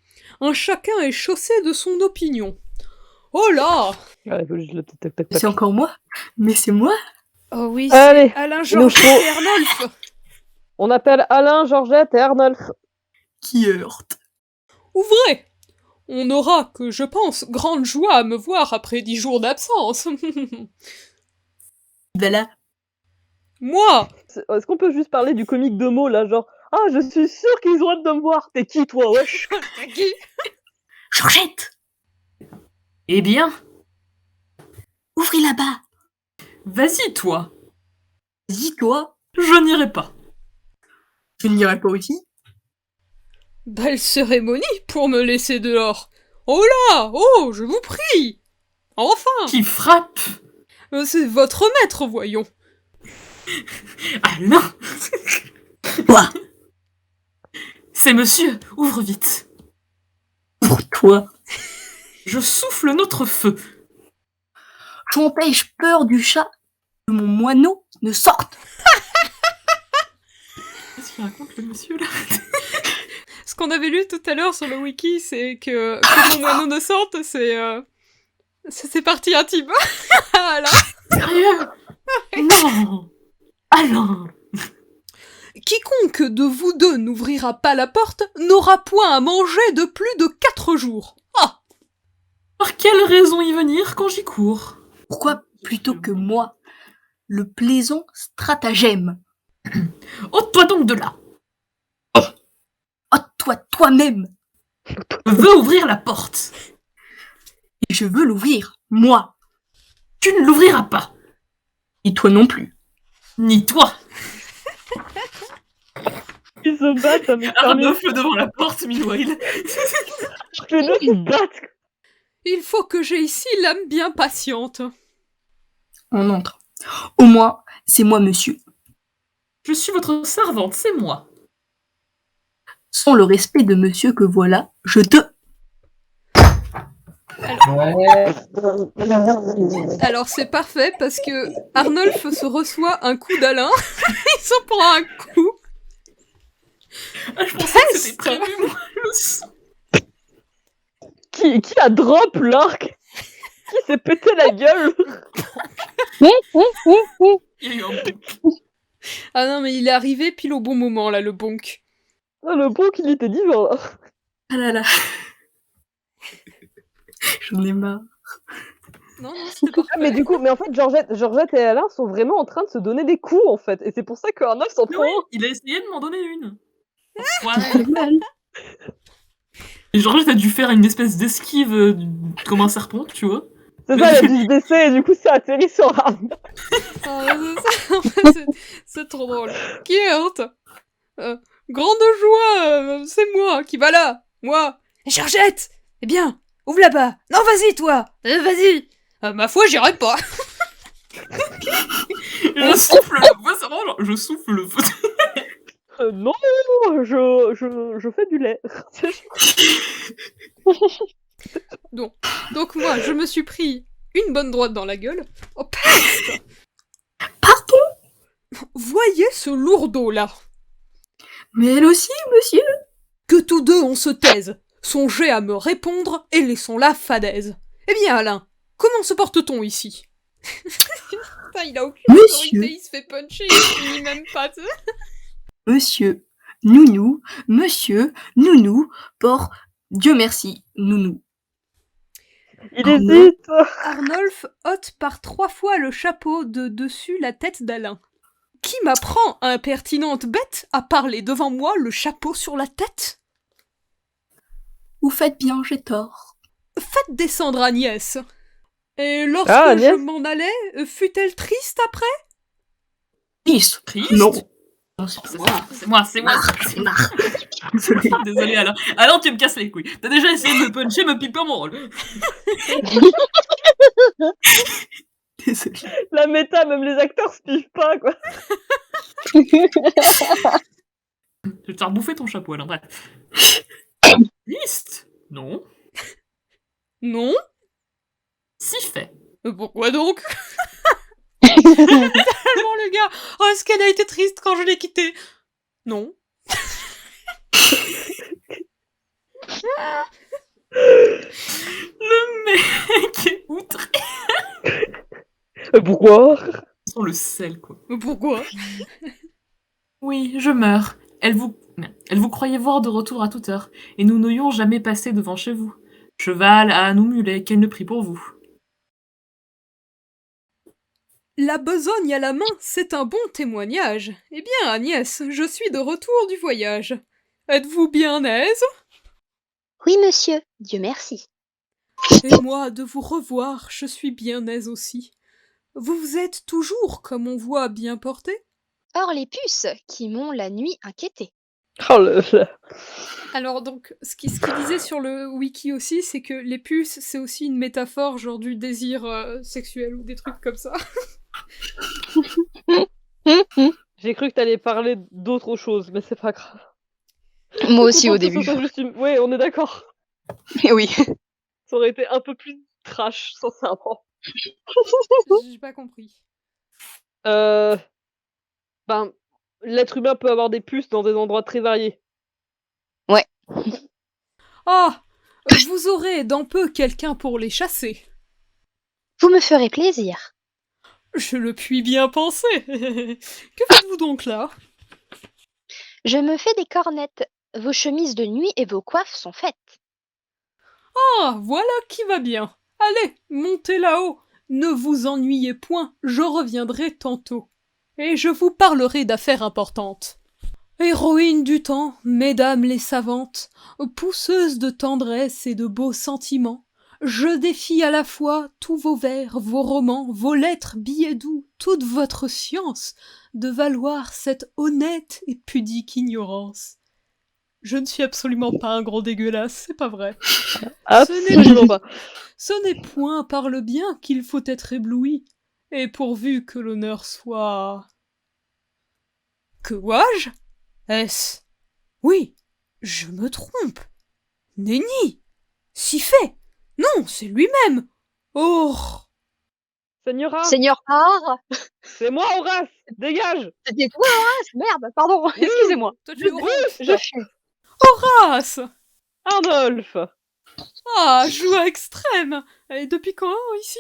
un chacun est chaussé de son opinion. Oh là! Ouais, faut juste le tac, tac, tac, tac. C'est encore moi? Mais c'est moi? Oh oui, Allez, c'est Alain il nous Georges faut- et Arnolphe. On appelle Alain, Georgette et Arnolphe. Qui heurte. Ouvrez! On aura, que je pense, grande joie à me voir après 10 jours d'absence. Voilà. Moi! Est-ce qu'on peut juste parler du comique de mots, là, genre « Ah, je suis sûr qu'ils ont hâte de me voir. T'es qui, toi, wesh ?» Georgette! Eh bien, Ouvrez là-bas. vas-y, toi. Vas-y, toi. Je n'irai pas. Je n'irai pas aussi. Belle cérémonie pour me laisser dehors. Oh là! Oh, je vous prie! Enfin! Qui frappe? C'est votre maître, voyons. Alain! Toi. C'est monsieur, ouvre vite. Pour toi. Je souffle notre feu. J'empêche peur du chat que mon moineau ne sorte. Qu'est-ce qu'il raconte le monsieur là? Ce qu'on avait lu tout à l'heure sur le wiki, c'est que mon moineau ne sorte, c'est partie intime. Voilà. Sérieux? Non! Alain! Quiconque de vous deux n'ouvrira pas la porte n'aura point à manger de plus de 4 jours. Ah! Par quelle raison y venir quand j'y cours? Pourquoi plutôt que moi? Le plaisant stratagème. Ôte-toi donc de là! Ôte-toi toi-même. Je veux ouvrir la porte! Et je veux l'ouvrir, moi. Tu ne l'ouvriras pas! Et toi non plus. Ni toi! Ils se battent avec Arnaud feu devant la porte, meanwhile. les deux qui se battent. Il faut que j'aie ici l'âme bien patiente. On entre. Au moins, c'est moi, monsieur. Je suis votre servante, c'est moi. Sans le respect de monsieur que voilà, je te... Alors c'est parfait parce que Arnolphe se reçoit un coup d'Alain. Il s'en prend un coup. Ah, je pensais que c'était prévu, moi. Le sang. Qui a drop l'arc? Qui s'est pété la gueule? Il y a eu un Ah non mais il est arrivé pile au bon moment là, le bonk. Ah, le bon qu'il était divin, là. Ah là là. J'en ai marre. Non, c'était parfait. Ah, mais du coup, en fait, Georgette et Alain sont vraiment en train de se donner des coups, en fait. Et c'est pour ça qu'Arnolphe s'en prend Oui, un. il a essayé de m'en donner une. Ouais. Et Georgette a dû faire une espèce d'esquive comme un serpent, tu vois. C'est ça, il a dû se baisser et du coup, ça atterrit sur Arnolphe. Ah, c'est ça. En fait, c'est trop drôle. Qui est honte grande joie, c'est moi qui va là. Moi. Georgette. Eh bien, ouvre là-bas. Non, vas-y, toi. Vas-y. Ma foi, j'irai pas. Je souffle le feu, c'est vraiment genre, je souffle le feu. Non, je fais du lait. Donc moi, je me suis pris une bonne droite dans la gueule. Oh, peste. Pardon? Voyez ce lourdeau là. Mais elle aussi, monsieur? Que tous deux on se taise. Songez à me répondre et laissons la fadaise. Eh bien Alain, comment se porte-t-on ici? Putain, il a aucune Monsieur. autorité, il se fait puncher, il finit même pas. Tu sais. Monsieur, nounou, monsieur, nounou, pour Dieu merci, nounou. Il Arnaud. hésite. Arnolphe ôte par 3 fois le chapeau de dessus la tête d'Alain. Qui m'apprend, impertinente bête, à parler devant moi le chapeau sur la tête? Vous faites bien, j'ai tort. Faites descendre Agnès. Et lorsque Ah, Agnès. je m'en allais, fut-elle triste après? Triste. Triste? Non. C'est moi. C'est marre. Désolé, Alain. Alain, tu me casses les couilles. T'as déjà essayé de me puncher, me pique pas mon rôle. Désolé. La méta, même les acteurs se pivent pas, quoi. Je vais te faire bouffer ton chapeau, Alain, bref. Triste? Non. Non? Si fait. Pourquoi donc? Tellement le gars Sonia. Oh, est-ce qu'elle a été triste quand je l'ai quittée? Non. Le mec est outré. Pourquoi? Sans le sel, quoi. Pourquoi? Oui, je meurs. Elle vous croyait voir de retour à toute heure, et nous n'aurions jamais passé devant chez vous. Cheval, âne ou mulet, qu'elle ne prie pour vous. La besogne à la main, c'est un bon témoignage. Eh bien, Agnès, je suis de retour du voyage. Êtes-vous bien aise? Oui, monsieur, Dieu merci. Et moi, de vous revoir, je suis bien aise aussi. Vous êtes toujours, comme on voit, bien porté? Or les puces qui m'ont la nuit inquiété. Oh là. Alors donc, ce qui disait sur le wiki aussi, c'est que les puces, c'est aussi une métaphore genre du désir sexuel ou des trucs comme ça. J'ai cru que t'allais parler d'autre chose, mais c'est pas grave. Moi aussi au Je début. pense que ça soit juste Ouais, on est d'accord. Oui. Ça aurait été un peu plus trash, sincèrement. J'ai pas compris. L'être humain peut avoir des puces dans des endroits très variés. Ah, vous aurez dans peu quelqu'un pour les chasser. Vous me ferez plaisir. Je le puis bien penser. Que faites-vous donc là? Je me fais des cornettes. Vos chemises de nuit et vos coiffes sont faites. Ah, voilà qui va bien. Allez, montez là-haut. Ne vous ennuyez point, je reviendrai tantôt. Et je vous parlerai d'affaires importantes. Héroïnes du temps, mesdames les savantes, pousseuses de tendresse et de beaux sentiments, je défie à la fois tous vos vers, vos romans, vos lettres, billets doux, toute votre science, de valoir cette honnête et pudique ignorance. Je ne suis absolument pas un gros dégueulasse, c'est pas vrai. Absolument pas. Ce n'est point par le bien qu'il faut être ébloui, et pourvu que l'honneur soit... Que vois-je? Est-ce... Oui, je me trompe. Nenni! Si fait! Non, c'est lui-même! Oh! Señora, Seigneur Har, c'est moi, Horace! Dégage! c'était toi, Horace? Merde, pardon, excusez-moi. Toi, tu es Horace. Je suis. Horace! Arnolphe! Ah, joie extrême! Et depuis quand, ici?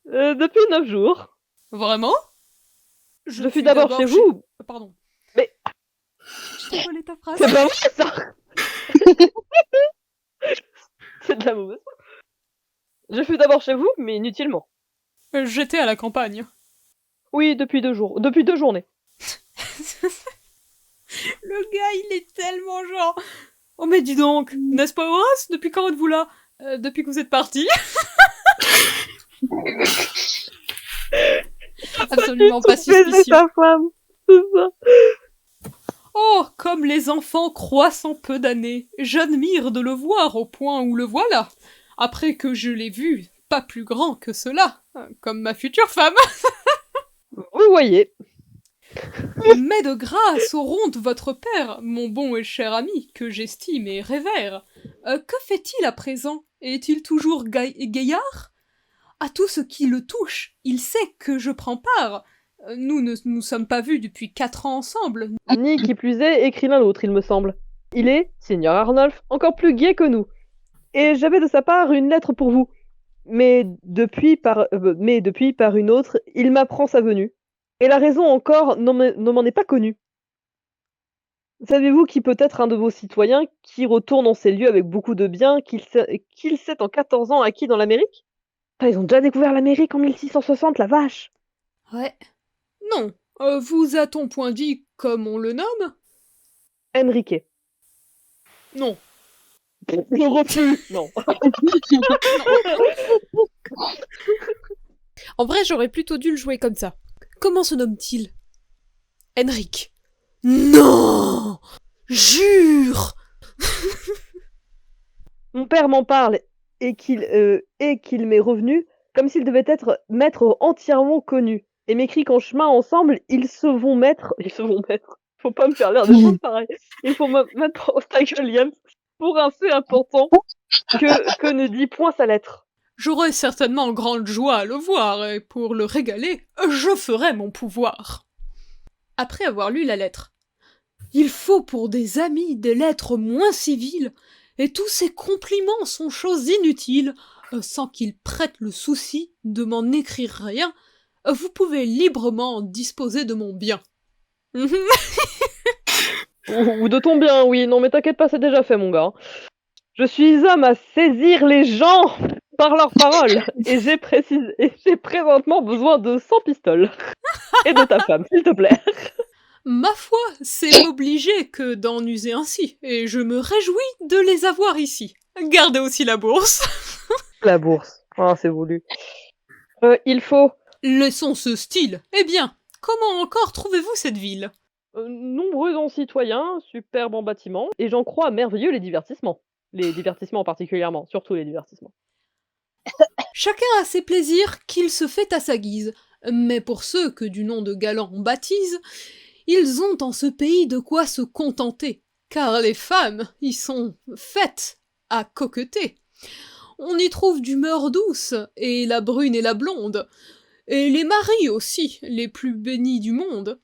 Depuis 9 jours. Vraiment? Je suis d'abord chez vous. Pardon. Mais- Je t'ai volé ta phrase. C'est pas vrai, ça! C'est de la mauvaise foi. Je fus d'abord chez vous, mais inutilement. J'étais à la campagne. Oui, depuis 2 jours. Depuis 2 journées. Le gars, il est tellement genre... Oh mais dis donc, n'est-ce pas Horace? Depuis quand êtes-vous là? Depuis que vous êtes parti. Absolument pas suspicieux. ta femme. C'est ça. Oh, comme les enfants croissent en peu d'années. J'admire de le voir au point où le voilà. Après que je l'ai vu, pas plus grand que cela, comme ma future femme. Vous voyez. Mais de grâce au rond de votre père, mon bon et cher ami, que j'estime et révère. Que fait-il à présent? Est-il toujours gaillard? À tout ce qui le touche, il sait que je prends part. Nous ne nous sommes pas vus depuis 4 ans ensemble. Ni qui plus est, écrit l'un l'autre, il me semble. Il est, Seigneur Arnolphe, encore plus gai que nous. Et j'avais de sa part une lettre pour vous. Mais depuis par une autre, il m'apprend sa venue. Et la raison encore ne m'en est pas connue. Savez-vous qui peut être un de vos citoyens qui retourne en ces lieux avec beaucoup de biens qu'il s'est en 14 ans acquis dans l'Amérique? Ils ont déjà découvert l'Amérique en 1660, la vache! Ouais. Non. Vous a-t-on point dit comme on le nomme? Enrique. Non. Je refuse! Non. En vrai, j'aurais plutôt dû le jouer comme ça. Comment se nomme-t-il? Henrik. Non! Jure! Mon père m'en parle et qu'il m'est revenu comme s'il devait être maître entièrement connu. Et m'écrit qu'en chemin ensemble, ils se vont mettre. Faut pas me faire l'air de choses pareilles. Il faut me mettre au Stagelian pour un fait important que ne dit point sa lettre. J'aurais certainement grande joie à le voir, et pour le régaler, je ferai mon pouvoir. après avoir lu la lettre. Il faut pour des amis des lettres moins civiles, et tous ces compliments sont choses inutiles, sans qu'ils prêtent le souci de m'en écrire rien. Vous pouvez librement disposer de mon bien. Ou de ton bien, oui. Non, mais t'inquiète pas, c'est déjà fait, mon gars. Je suis homme à saisir les gens par leurs paroles, et j'ai présentement besoin de 100 pistoles. Et de ta femme, s'il te plaît. Ma foi, c'est m'obliger que d'en user ainsi, et je me réjouis de les avoir ici. Gardez aussi la bourse. La bourse. Ah, c'est voulu. Il faut... Laissons ce style. Eh bien, comment encore trouvez-vous cette ville? Nombreux en citoyens, superbes en bâtiments, et j'en crois merveilleux les divertissements. Les divertissements particulièrement, surtout les divertissements. Chacun a ses plaisirs qu'il se fait à sa guise, mais pour ceux que du nom de galant on baptise, ils ont en ce pays de quoi se contenter, car les femmes y sont faites à coqueter. On y trouve d'humeur douce, et la brune et la blonde, et les maris aussi, les plus bénis du monde.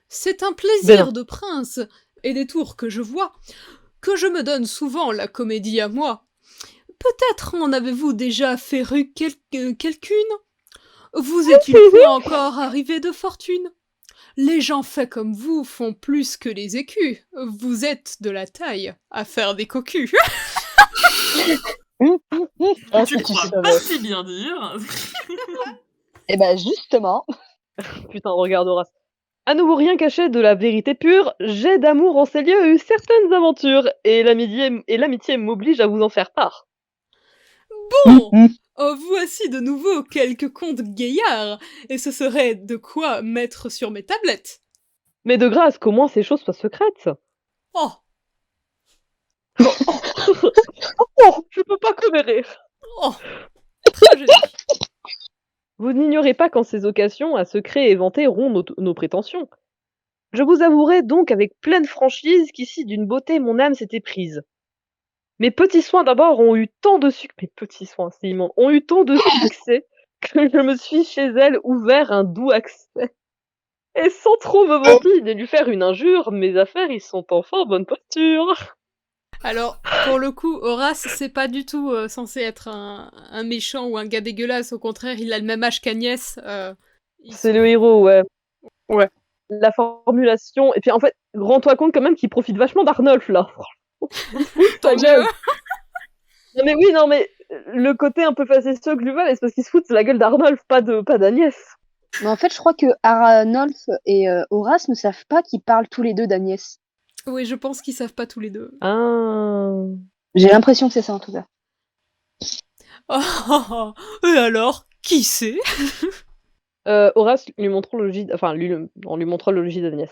C'est un plaisir de prince, et des tours que je vois, que je me donne souvent la comédie à moi. Peut-être en avez-vous déjà féru quelqu'une? Vous est-il point encore arrivé de fortune? Les gens faits comme vous font plus que les écus. Vous êtes de la taille à faire des cocus. Ah, Tu si crois savais. pas si bien dire. Eh ben justement. Putain, regarde Horace. À nouveau rien caché de la vérité pure, j'ai d'amour en ces lieux eu certaines aventures, et l'amitié m'oblige à vous en faire part. Bon, voici de nouveau quelques contes gaillards, et ce serait de quoi mettre sur mes tablettes. Mais de grâce qu'au moins ces choses soient secrètes. Oh, Oh, je peux pas que mes rires. oh, tragédie. Vous n'ignorez pas qu'en ces occasions, un secret éventé rompt nos prétentions. Je vous avouerai donc avec pleine franchise qu'ici d'une beauté mon âme s'était prise. Mes petits soins d'abord ont eu tant de succès, mes petits soins, c'est immense, ont eu tant de succès que je me suis chez elle ouvert un doux accès. Et sans trop me vanter de lui faire une injure, mes affaires y sont enfin en bonne posture. Alors, pour le coup, Horace, c'est pas du tout censé être un méchant ou un gars dégueulasse. Au contraire, il a le même âge qu'Agnès. C'est le héros, ouais. Ouais. La formulation, et puis en fait, rends-toi compte quand même qu'il profite vachement d'Arnolphe, là. Tant mieux. Non mais oui, non mais le côté un peu facétieux que lui va, c'est parce qu'il se fout de la gueule d'Arnolphe, pas d'Agnès. Mais en fait, je crois que Arnolphe et Horace ne savent pas qu'ils parlent tous les deux d'Agnès. Oui, je pense qu'ils savent pas tous les deux. Ah. J'ai l'impression que c'est ça en tout cas. Oh, et alors, qui c'est? Horace lui montrant le logis, en lui montrant le logis d'Agnès.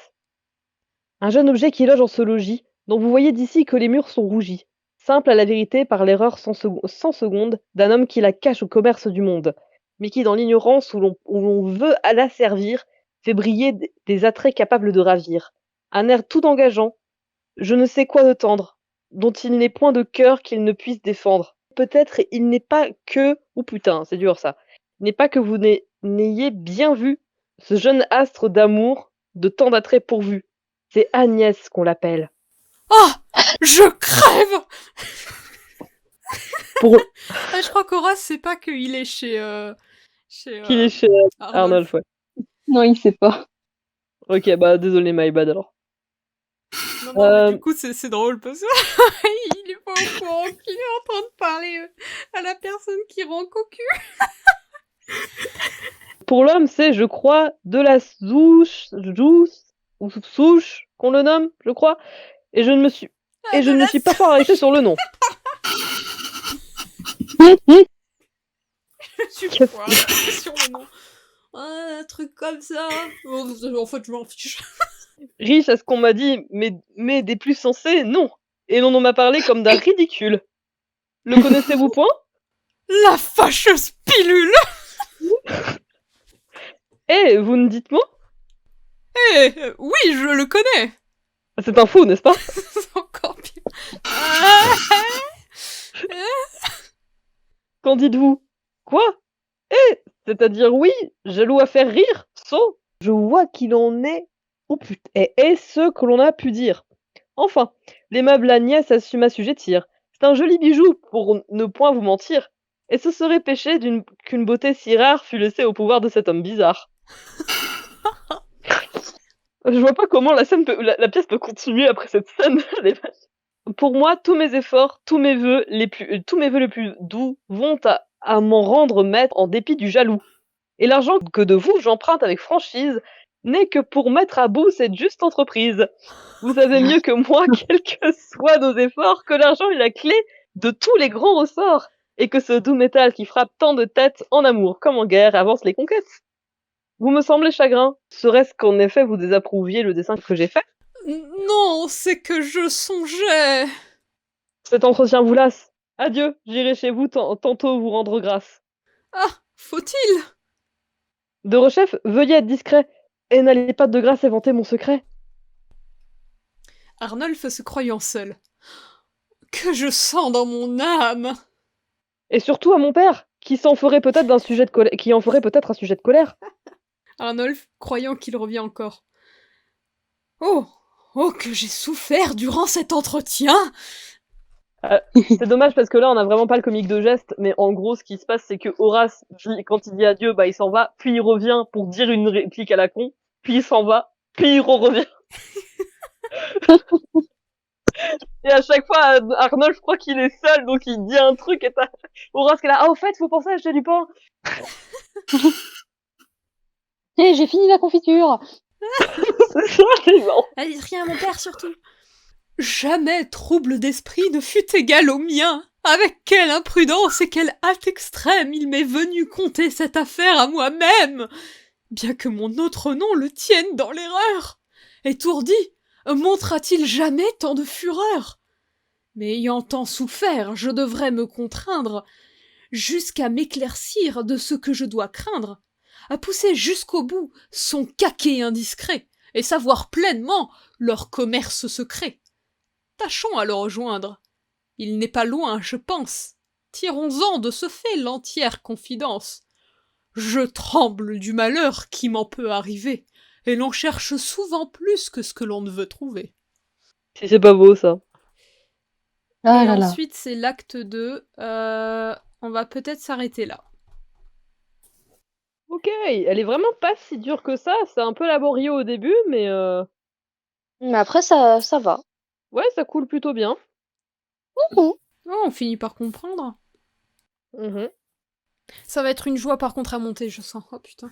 Un jeune objet qui loge en ce logis, dont vous voyez d'ici que les murs sont rougis, simple à la vérité par l'erreur sans seconde d'un homme qui la cache au commerce du monde, mais qui dans l'ignorance où l'on veut à la servir, fait briller des attraits capables de ravir. Un air tout engageant, je ne sais quoi de tendre, dont il n'est point de cœur qu'il ne puisse défendre. Peut-être il n'est pas que... Oh putain, c'est dur ça. Il n'est pas que vous n'ayez bien vu ce jeune astre d'amour, de tant d'attraits pourvus. C'est Agnès qu'on l'appelle. Oh, je crève. Je crois qu'Horace sait pas qu'il est chez... Qu'il est chez Arnolphe, ouais. Non, il sait pas. Ok, bah désolé, my bad alors. Non, mais du coup, c'est drôle parce qu'il est pas au courant qu'il est en train de parler à la personne qui rend cocu. Pour l'homme, c'est, je crois, de la souche qu'on le nomme, je crois. Et je ne me suis pas fort arrêté sur le nom. Je suis pas sur le nom. Un truc comme ça. En fait, je m'en fiche. Riche à ce qu'on m'a dit, mais des plus sensés, non. Et l'on en m'a parlé comme d'un ridicule. Le connaissez-vous point? La fâcheuse pilule. Eh, vous ne dites mot? Eh, oui, je le connais. C'est un fou, n'est-ce pas? C'est encore pire. Qu'en dites-vous? Quoi? Eh, c'est-à-dire oui, jaloux à faire rire, sot. Je vois qu'il en est Oh putain, et ce que l'on a pu dire. Enfin, l'aimable Agnès a su m'assujettir. C'est un joli bijou, pour ne point vous mentir. Et ce serait péché qu'une beauté si rare fût laissée au pouvoir de cet homme bizarre. Je vois pas comment la pièce peut continuer après cette scène. Pour moi, tous mes efforts, tous mes vœux les plus doux vont à m'en rendre maître en dépit du jaloux. Et l'argent que de vous j'emprunte avec franchise n'est que pour mettre à bout cette juste entreprise. Vous savez mieux que moi, quels que soient nos efforts, que l'argent est la clé de tous les grands ressorts, et que ce doux métal qui frappe tant de têtes en amour comme en guerre avance les conquêtes. Vous me semblez chagrin, serait-ce qu'en effet vous désapprouviez le dessin que j'ai fait? Non, c'est que je songeais. Cet entretien vous lasse. Adieu, j'irai chez vous tantôt vous rendre grâce. Ah, faut-il? De rechef, veuillez être discret, et n'allez pas de grâce éventer mon secret. Arnulf se croyant seul. Que je sens dans mon âme. Et surtout à mon père, qui en ferait peut-être un sujet de colère. Arnulf, croyant qu'il revient encore. Oh, oh, que j'ai souffert durant cet entretien! C'est dommage parce que là on a vraiment pas le comique de geste, mais en gros ce qui se passe c'est que Horace, quand il dit adieu, bah il s'en va, puis il revient pour dire une réplique à la con, puis il s'en va, puis il revient. Et à chaque fois Arnold je crois qu'il est seul donc il dit un truc et t'as Horace qui est là, ah au fait faut penser à acheter du pain. Et j'ai fini la confiture. C'est ça, c'est marrant. Elle dit rien à mon père surtout. Jamais trouble d'esprit ne fut égal au mien. Avec quelle imprudence et quel hâte extrême il m'est venu conter cette affaire à moi-même, bien que mon autre nom le tienne dans l'erreur. Étourdi, montra-t-il jamais tant de fureur? Mais ayant tant souffert, je devrais me contraindre, jusqu'à m'éclaircir de ce que je dois craindre, à pousser jusqu'au bout son caquet indiscret, et savoir pleinement leur commerce secret. Tâchons à le rejoindre. Il n'est pas loin, je pense. Tirons-en de ce fait l'entière confidence. Je tremble du malheur qui m'en peut arriver, et l'on cherche souvent plus que ce que l'on ne veut trouver. Si c'est pas beau ça. Ah Et là là. ensuite, c'est l'acte 2. On va peut-être s'arrêter là. Ok, elle est vraiment pas si dure que ça, c'est un peu laborieux au début, mais Mais après, ça va. ouais, ça coule plutôt bien. Oh, on finit par comprendre. Mhm. Ça va être une joie par contre à monter, je sens. Oh putain.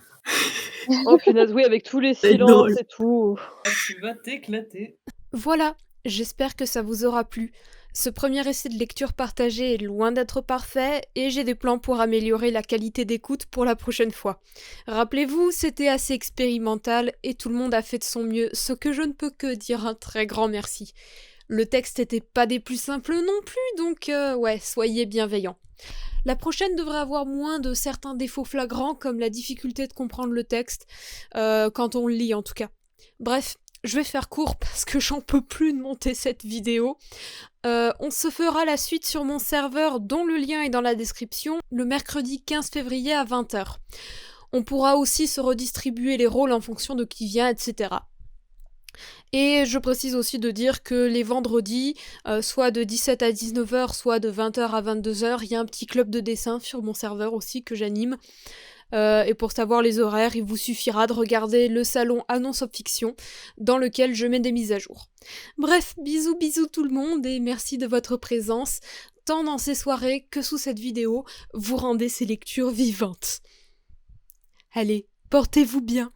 Oh punaise, oui, avec tous les C'est silences drôle. et tout. Ah, tu vas t'éclater. Voilà, j'espère que ça vous aura plu. Ce premier essai de lecture partagé est loin d'être parfait et j'ai des plans pour améliorer la qualité d'écoute pour la prochaine fois. Rappelez-vous, c'était assez expérimental et tout le monde a fait de son mieux, ce que je ne peux que dire un très grand merci. Le texte était pas des plus simples non plus, donc ouais, soyez bienveillants. La prochaine devrait avoir moins de certains défauts flagrants comme la difficulté de comprendre le texte, quand on le lit en tout cas. Bref, je vais faire court parce que j'en peux plus de monter cette vidéo. On se fera la suite sur mon serveur dont le lien est dans la description le mercredi 15 février à 20h. On pourra aussi se redistribuer les rôles en fonction de qui vient, etc. Et je précise aussi de dire que les vendredis, soit de 17 à 19h, soit de 20h à 22h, il y a un petit club de dessin sur mon serveur aussi que j'anime. Et pour savoir les horaires, il vous suffira de regarder le salon Annonce of Fiction, dans lequel je mets des mises à jour. Bref, bisous tout le monde, et merci de votre présence, tant dans ces soirées que sous cette vidéo, vous rendez ces lectures vivantes. Allez, portez-vous bien.